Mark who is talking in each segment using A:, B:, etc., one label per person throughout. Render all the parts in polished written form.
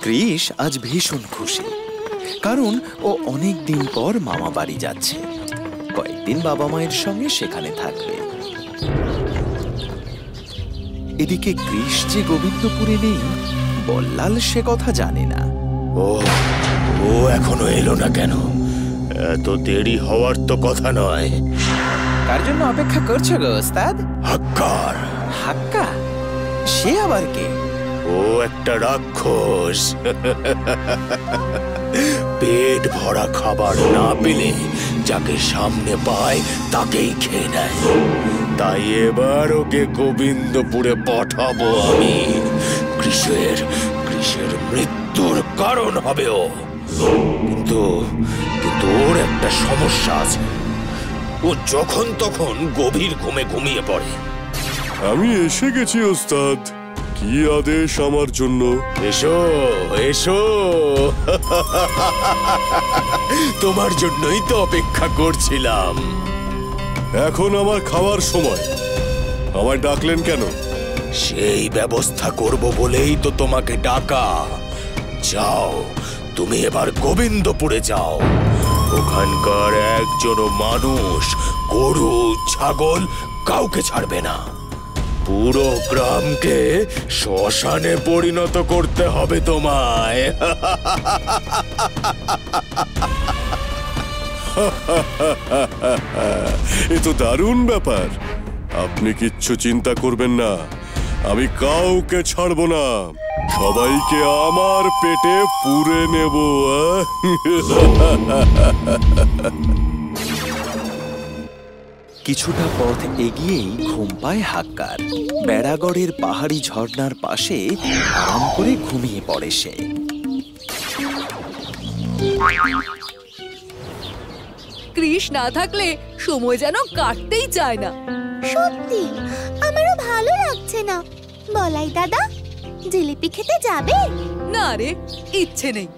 A: কৃষ আজ ভীষণ খুশি, কারণ ও অনেক দিন পর মামা বাড়ি যাচ্ছে। কয়েকদিন বাবা মায়ের সঙ্গে সেখানে থাকবে। এদিকে কৃষ যে গোবিন্দপুরে নেই, বল্লাল সে কথা জানে না।
B: ও এখনো এলো না কেন? এত দেরি হওয়ার তো কথা নয়।
A: কার জন্য অপেক্ষা করছো গো ওস্তাদ?
B: হাক্কার।
A: হাক্কা? সে আবার কে?
B: ও একটা রাক্ষস। পেট ভরা খাবার না পেলে যাকে সামনে পায় তাকেই খেয়ে নেয়। তাই এবার ওকে গোবিন্দপুরে পাঠাবো আমি। কৃষের মৃত্যুর কারণ হবে ও। কিন্তু ওর একটা সমস্যা আছে। ও যখন তখন গভীর ঘুমে ঘুমিয়ে পড়ে।
C: আমি এসে গেছি ওস্তাদ, কি আদেশ আমার জন্য?
B: এসো এসো, তোমার জন্যই তো অপেক্ষা করছিলাম।
C: এখন আমার খাওয়ার সময়, আমায় ডাকলেন কেন?
B: সেই ব্যবস্থা করব বলেই তো তোমাকে ডাকা। যাও, তুমি এবার গোবিন্দপুরে যাও। ওখানকার একজনও মানুষ, গরু, ছাগল কাউকে ছাড়বে না। পুরো গ্রামকে শ্মশানে পরিণত করতে হবে তোমায়।
C: এ তো দারুণ ব্যাপার। আপনি কিচ্ছু চিন্তা করবেন না, আমি কাউকে ছাড়বো না। সবাইকে আমার পেটে পুরে নেব।
A: কিছুটা পথ এগিয়েই ঘুম পায় হাক্কার। বেড়াগড়ের পাহাড়ি ঝর্ণার পাশে আরাম করে ঘুমিয়ে পড়ে সে।
D: কৃষ না থাকলে সময় যেন কাটতেই চায় না।
E: সত্যি আমারও ভালো লাগছে না। বলাই দাদা, জিলিপি খেতে যাবে?
D: না রে, ইচ্ছে নেই।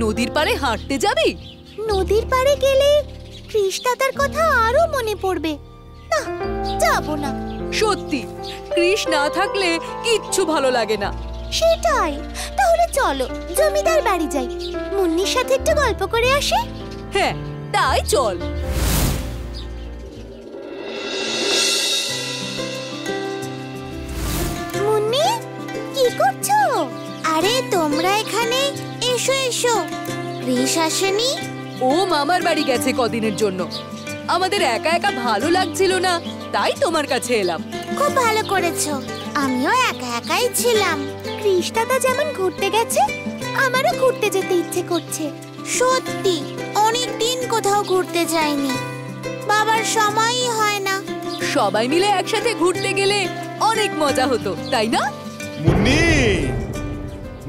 D: নদীর পাড়ে হাঁটতে যাবি?
E: নদীর পাড়ে গেলে কৃষ দাদার কথা আরো মনে পড়বে। না, যাবো না।
D: সত্যি, কৃষ না থাকলে কিচ্ছু ভালো লাগে না।
E: সেটাই, তাহলে চলো জমিদার বাড়ি যাই, মুন্নির সাথে একটু গল্প করে আসি।
D: হ্যাঁ, তাই চল।
E: মুন্নি, কি করছো? আরে তোমরা এখানে এসো এসো। কৃষ আসেনি?
D: ও মামার বাড়ি গেছে কদিনের জন্য। আমাদের একা একা ভালো লাগছিল না, তাই তোমার কাছে এলাম।
E: খুব ভালো করেছো, আমিও একা একাই ছিলাম। কৃষ দাদা যেমন ঘুরতে গেছে, আমারও ঘুরতে যেতে ইচ্ছে করছে। সত্যি অনেক দিন কোথাও ঘুরতে যাইনি, বাবার সময়ই হয় না।
D: সবাই মিলে একসাথে ঘুরতে গেলে অনেক মজা হতো, তাই না?
F: মুন্নি,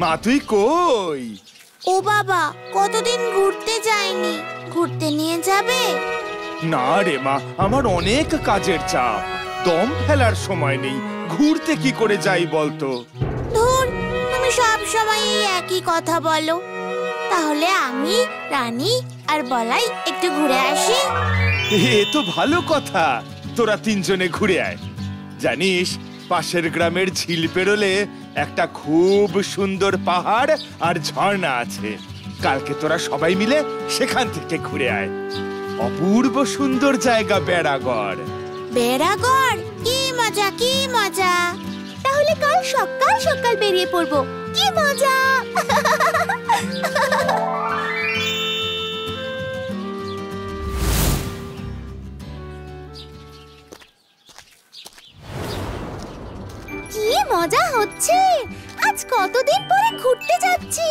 F: মা তুই কই?
E: ও বাবা, কতদিন ঘুরতে যাইনি, ঘুরতে নিয়ে যাবে?
F: না রে মা, আমার অনেক কাজের চাপ, দম ফেলার সময় নেই। ঘুরতে কি করে যাই বলতো?
E: ধুর, তুমি সব সময় এই একই কথা বলো। তাহলে আমি, রানী আর বলাই একটু ঘুরে আসি।
F: এ তো ভালো কথা, তোরা তিনজনে ঘুরে আয়। জানিস, পাশের গ্রামের ঝিল পেরোলে একটা খুব সুন্দর পাহাড় আর ঝর্ণা আছে। কালকে তোরা সবাই মিলে সেখান থেকে ঘুরে আয়। অপূর্ব সুন্দর জায়গা বেড়াগড়।
E: বেড়াগড়? কি মজা, কি মজা! তাহলে কাল সকাল সকাল বেরিয়ে পড়বো। কি মজা! কি মজা হচ্ছে! আজ কতদিন পরে ঘুরতে যাচ্ছি।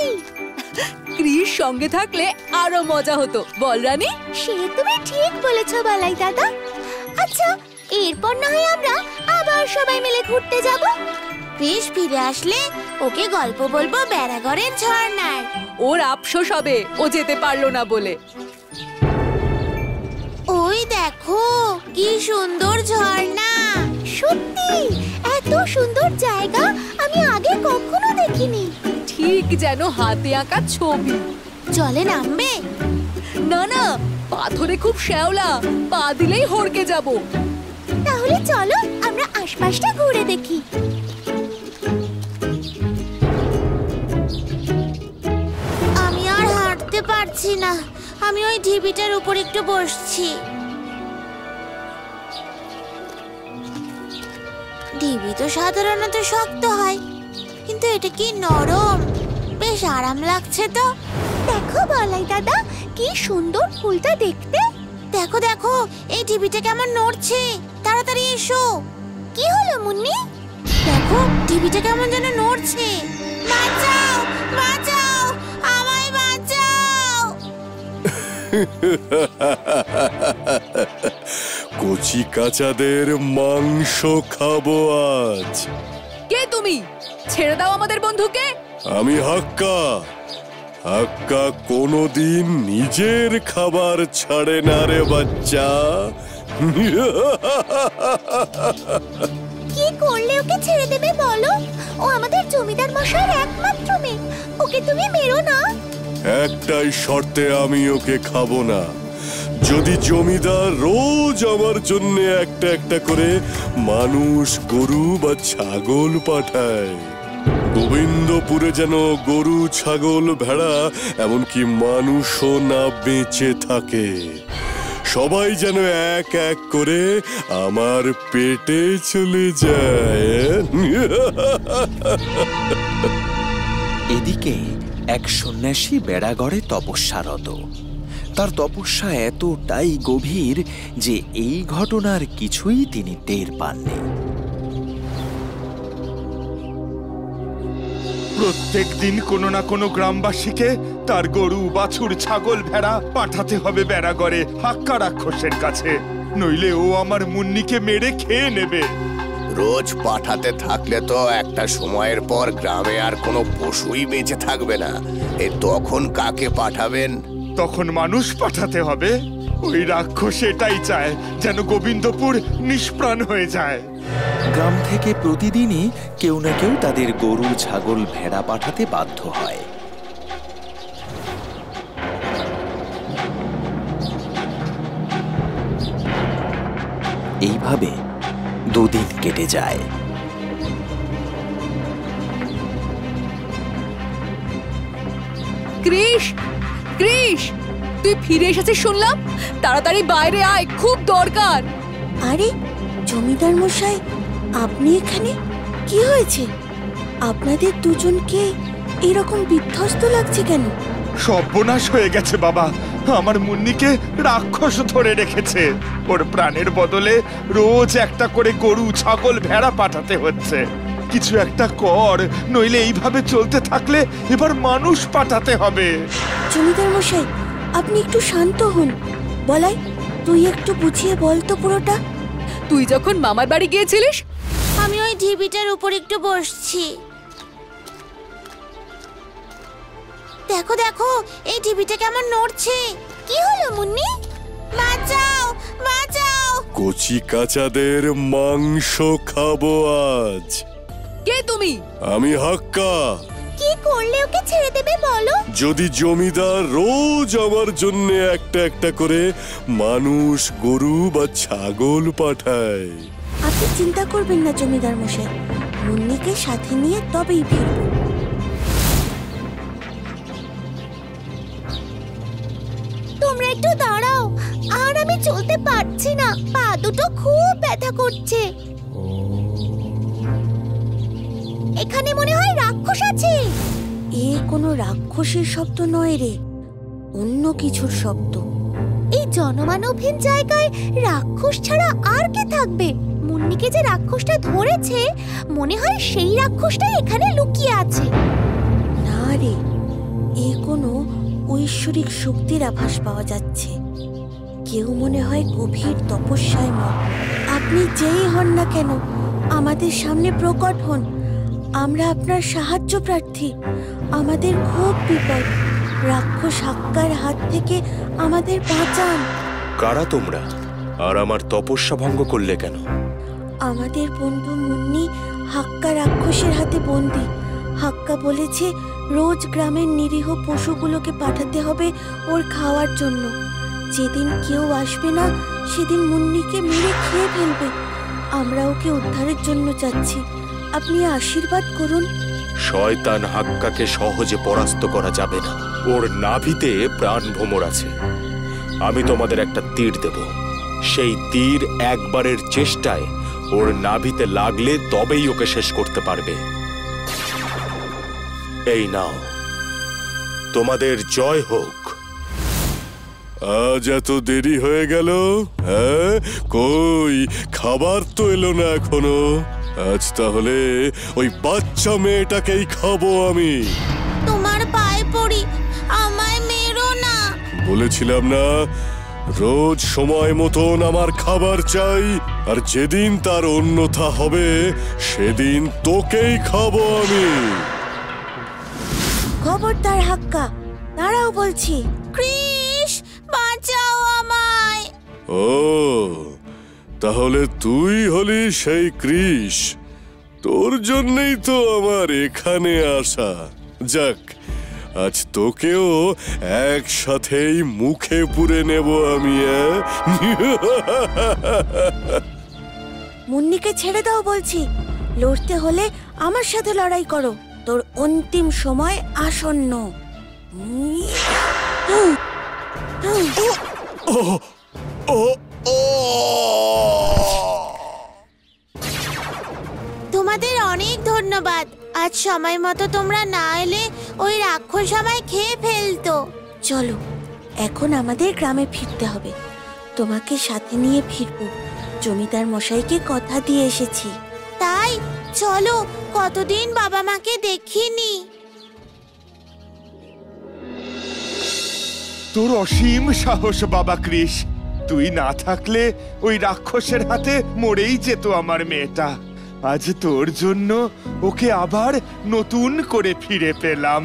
D: কৃষ সঙ্গে থাকলে আরো মজা হতো, বল রানী?
E: সে তুমি ঠিক বলেছো বালাই দাদা। আচ্ছা, এরপর না হয় আমরা আবার সবাই মিলে ঘুরতে যাব। কৃষ ফিরে আসলে ওকে গল্প বলবো বেড়াগড়ের ঝর্ণার।
D: ওর আফসোস হবে ও যেতে পারলো না বলে।
E: ওই দেখো কি সুন্দর ঝর্ণা! সত্যি এত সুন্দর জায়গা আমি আগে কখনো দেখিনি।
D: ঠিক যেন হাতে আঁকা ছবি।
E: জলে নামবে?
D: না না, পাথরে খুব শ্যাওলা, পা দিলেই হড়কে যাব।
E: তাহলে চলো আমরা আশপাশটা ঘুরে দেখি। পারছি না, আমি ওই ঢিবিটার উপর একটু বসছি। ঢিবি তো সাধারণত শক্ত হয়, কিন্তু এটা কি নরম, বেশ আরাম লাগছে তো। দেখো বলাই দাদা, কি সুন্দর ফুলটা দেখতে। দেখো দেখো, এই ঢিবিটা কেমন নড়ছে, তাড়াতাড়ি এসো। কি হলো মুন্নি? দেখো ঢিবিটা কেমন যেন নড়ছে। বাঁচাও বাঁচাও, আমায় বাঁচাও।
C: কচি কাঁচাদের মাংস খাবো আজ।
D: কে তুমি? ছেড়ে দাও আমাদের বন্ধুকে।
C: আমি হাক্কা। হাক্কা কোনোদিন নিজের খাবার ছাড়ে না রে বাচ্চা।
E: কি করলে ওকে ছেড়ে দেবে বলো? ও আমাদের জমিদার মশাইয়ের একমাত্র মেয়ে, ওকে তুমি মেরো না।
C: একটাই শর্তে আমি ওকে খাবো না, যদি জমিদার রোজ আমার জন্য একটা একটা করে মানুষ, গরু বা ছাগল পাঠায়। গোবিন্দপুরে যেন গরু, ছাগল, ভেড়া, এমনকি মানুষও না বেঁচে থাকে। সবাই যেন এক এক করে আমার পেটে চলে যায়।
A: এদিকে এক সন্ন্যাসী বেড়াগড়ে তপস্যারত। তার তপস্যা এতটাই গভীর যে এই ঘটনার কিছুই তিনি টের পাননি।
F: প্রত্যেক দিন কোনো না কোনো গ্রামবাসীকে তার গরু, বাছুর, ছাগল, ভেড়া পাঠাতে হবে বেড়াগড়ে হাক্কা রাক্ষসের কাছে, নইলে ও আমার মুন্নিকে মেরে খেয়ে নেবে।
B: রোজ পাঠাতে থাকলে তো একটা সময়ের পর গ্রামে আর কোনো পশুই বেঁচে থাকবে না। তখন কাকে পাঠাবেন?
F: তখন মানুষ পাঠাতে হবে। ওই রাক্ষস এটাই চায়, যেন গোবিন্দপুর নিষ্প্রাণ হয়ে যায়।
A: গ্রাম থেকে প্রতিদিনই কেউ না কেউ তাদের গরু, ছাগল, ভেড়া পাঠাতে বাধ্য হয়। এইভাবে দুদিন কেটে যায়।
D: কৃষ, কৃষ, তুই ফিরে এসেছিস শুনলাম। তাড়াতাড়ি বাইরে আয়, খুব দরকার।
E: আরে জমিদার মশাই, আপনি এখানে? কি হয়েছে? আপনাদের দুজনকে এরকম বিধ্বস্ত লাগছে কেন?
F: সর্বনাশ হয়ে গেছে বাবা, আমার মুন্নিকে রাক্ষস ধরে রেখেছে। ওর প্রাণের বদলে রোজ একটা করে গরু, ছাগল, ভেড়া পাঠাতে হচ্ছে। কিছু একটা কর, নইলে এইভাবে চলতে থাকলে এবার মানুষ পাঠাতে হবে।
E: জমিদার মশাই, আপনি একটু শান্ত হন। বলাই, তুই একটু বুঝিয়ে বল তো পুরোটা।
D: তুই যখন মামার বাড়ি গিয়েছিলিস,
E: আমি ওই ঢিবিটার উপর একটু বসছি। দেখো দেখো, এই ঢিবিটা কেমন নড়ছে। কি হলো মুন্নি? বাঁচাও বাঁচাও।
C: কচি কাঁচাদের মাংস খাবো আজ।
D: কে তুমি?
C: আমি হাক্কা।
E: কি করলে ওকে ছেড়ে দেবে বলো?
C: যদি জমিদার রোজ আমার জন্য একটা একটা করে মানুষ, গরু বা ছাগল পাঠায়।
E: আপনি চিন্তা করবেন না জমিদার মশাই, মুন্নিকে সাথে নিয়ে তবেই ফিরব। তোমরা একটু দাঁড়াও, আর আমি চলতে পারছি না, পা দুটো খুব ব্যথা করছে। এখানে মনে হয় রাক্ষস আছে। এ কোনো রাক্ষসের শব্দ নয় রে, অন্য কিছুর শব্দ। এই জনমানবহীন জায়গায় রাক্ষস ছাড়া আর কে থাকবে? মুন্নিকে যে রাক্ষসটা ধরেছে, মনে হয় সেই রাক্ষসটা এখানে লুকিয়ে আছে। না রে, এ কোনো ঐশ্বরিক শক্তির আভাস পাওয়া যাচ্ছে। কেউ মনে হয় গভীর তপস্যায় মগ্ন। আপনি যেই হন না কেন, আমাদের সামনে প্রকট হন। আমরা আপনার সাহায্য প্রার্থী। আমাদের খুব বিপদ, রাক্ষস হাক্কার হাত থেকে আমাদের বাঁচান।
B: কারা তোমরা, আর আমার তপস্যা ভঙ্গ করলে কেন?
E: আমাদের বন্ধু মুন্নি হাক্কা রাক্ষসের হাতে বন্দী। হাক্কা বলেছে রোজ গ্রামের নিরীহ পশুগুলোকে পাঠাতে হবে ওর খাওয়ার জন্য। যেদিন কেউ আসবে না, সেদিন মুন্নিকে মেরে খেয়ে ফেলবে। আমরা ওকে উদ্ধারের জন্য চাচ্ছি, আপনি আশীর্বাদ করুন।
B: শয়তান হাক্কাকে সহজে পরাস্ত করা যাবে না। ওর নাভিতে প্রাণ ভ্রমর আছে। আমি তোমাদের একটা তীর দেব, সেই তীর একবারের চেষ্টায় ওর নাভিতে লাগলে তবেই ওকে শেষ করতে পারবে। এই নাও, তোমাদের জয় হোক।
C: আজ এত দেরি হয়ে গেল? হ্যাঁ, কই খাবার তো এলো না এখনো। আজ তাহলে ওই বাচ্চা মেয়েটাকেই খাবো আমি।
E: তোমার পায়ে পড়ি, আমায় মেরো না।
C: বলেছিলাম না, রোজ সময় মতন আমার খাবার চাই, আর যেদিন তার অন্যথা হবে সেদিন তোকেই খাবো আমি।
G: খবরদার হাক্কা, দাঁড়াও বলছি।
E: কৃষ, বাঁচাও আমায়।
C: ও, তাহলে তুই হলি সেই কৃষ। তোর জন্যই তো আমার এখানে আসা। যাক, আজ তোকেও একসাথেই মুখে পুরে নেব আমি।
G: মুন্নিকে ছেড়ে দাও বলছি। লড়তে হলে আমার সাথে লড়াই করো, তোর অন্তিম সময় আসন্ন।
E: তোমাদের অনেক ধন্যবাদ। আজ সময় মতো তোমরা না এলে ওই রাক্ষস আমায় খেয়ে ফেলতো।
G: চলো, এখন আমাদের গ্রামে ফিরতে হবে। তোমাকে সাথে নিয়ে ফিরবো। জমিদার মশাইকে কথা দিয়ে এসেছি।
E: তাই চলো, কতদিন বাবা মাকে দেখিনি।
F: তোর অসীম সাহস বাবা কৃষ। তুই না থাকলে ওই রাক্ষসের হাতে মরেই যেত আমার মেয়েটা। আজ তোর জন্য ওকে আবার নতুন করে ফিরে পেলাম।